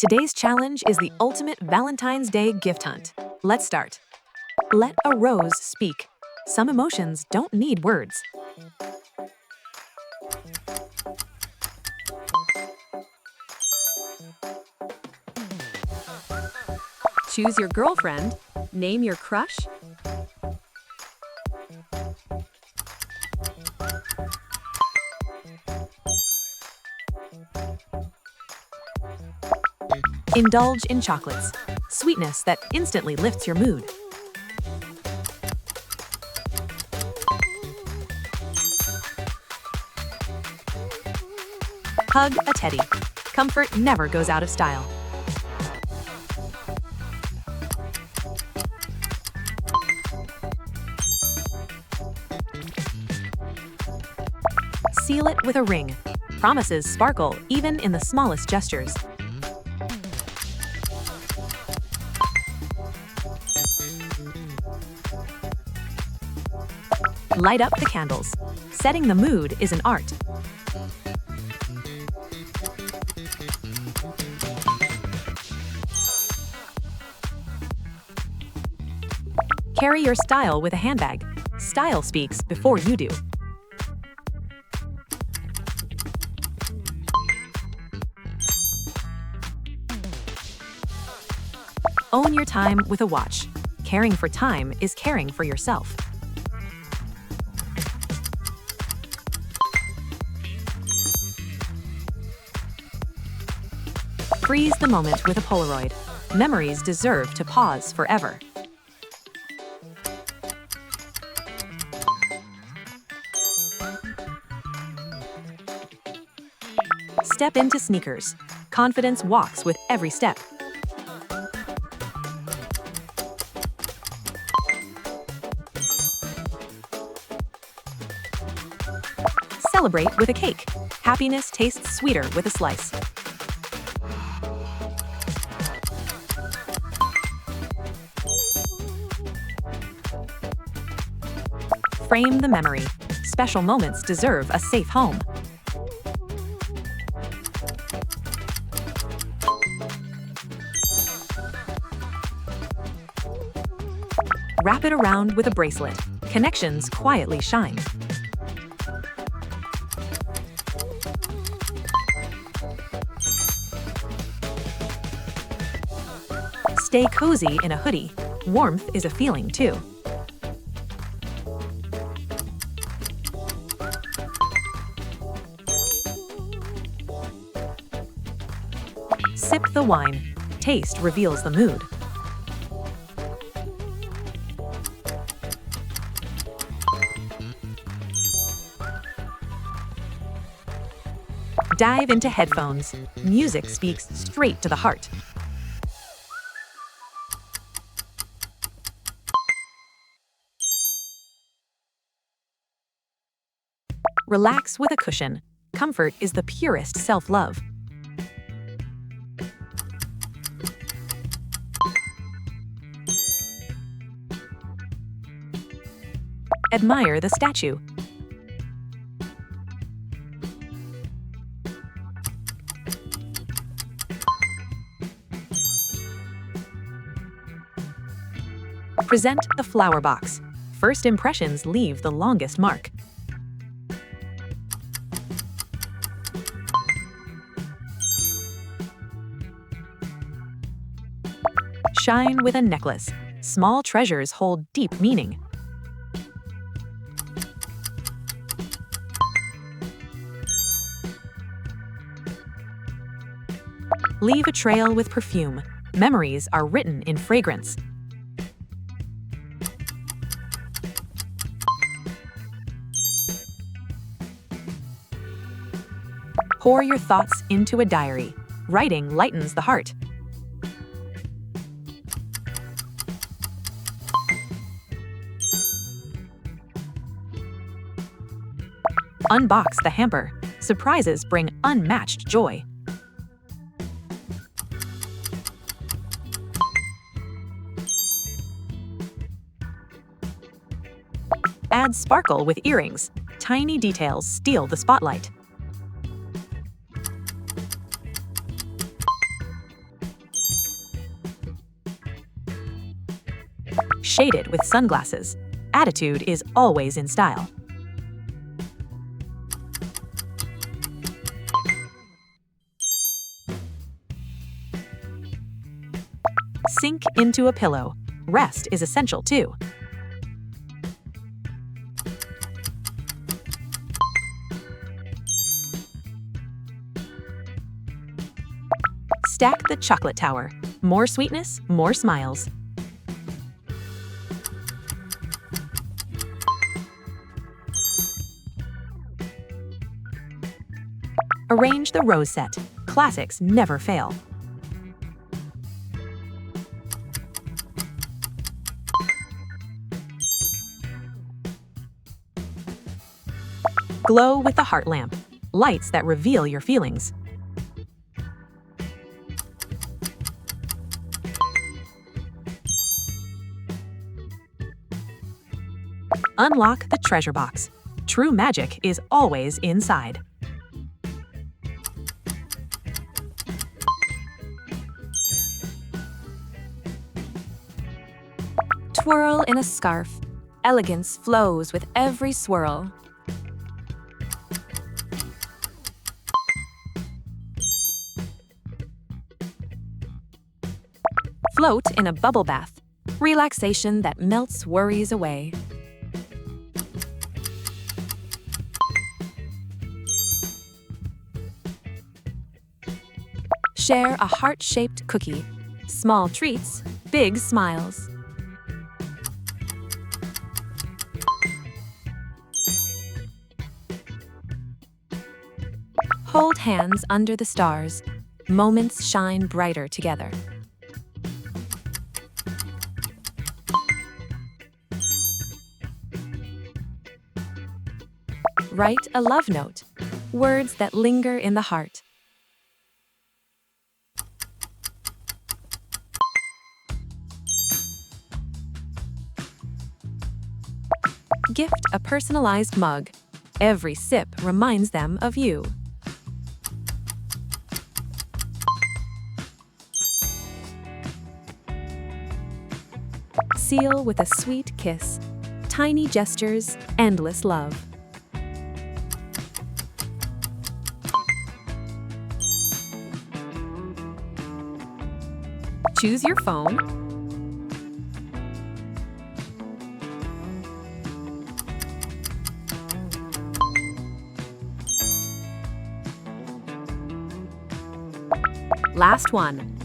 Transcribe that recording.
Today's challenge is the ultimate Valentine's Day gift hunt. Let's start. Let a rose speak. Some emotions don't need words. Choose your girlfriend. Name your crush. Indulge in chocolates. Sweetness that instantly lifts your mood. Hug a teddy. Comfort never goes out of style. Seal it with a ring. Promises sparkle even in the smallest gestures. Light up the candles. Setting the mood is an art. Carry your style with a handbag. Style speaks before you do. Own your time with a watch. Caring for time is caring for yourself. Freeze the moment with a Polaroid. Memories deserve to pause forever. Step into sneakers. Confidence walks with every step. Celebrate with a cake. Happiness tastes sweeter with a slice. Frame the memory. Special moments deserve a safe home. Wrap it around with a bracelet. Connections quietly shine. Stay cozy in a hoodie. Warmth is a feeling too. Sip the wine. Taste reveals the mood. Dive into headphones. Music speaks straight to the heart. Relax with a cushion. Comfort is the purest self-love. Admire the statue. Present the flower box. First impressions leave the longest mark. Shine with a necklace. Small treasures hold deep meaning. Leave a trail with perfume. Memories are written in fragrance. Pour your thoughts into a diary. Writing lightens the heart. Unbox the hamper. Surprises bring unmatched joy. Add sparkle with earrings. Tiny details steal the spotlight. Shaded with sunglasses. Attitude is always in style. Sink into a pillow. Rest is essential too. Stack the chocolate tower. More sweetness, more smiles. Arrange the rose set. Classics never fail. Glow with the heart lamp. Lights that reveal your feelings. Unlock the treasure box. True magic is always inside. Twirl in a scarf. Elegance flows with every swirl. Float in a bubble bath. Relaxation that melts worries away. Share a heart-shaped cookie. Small treats, big smiles. Hold hands under the stars. Moments shine brighter together. Write a love note. Words that linger in the heart. Gift a personalized mug. Every sip reminds them of you. Seal with a sweet kiss. Tiny gestures, endless love. Choose your phone. Last one.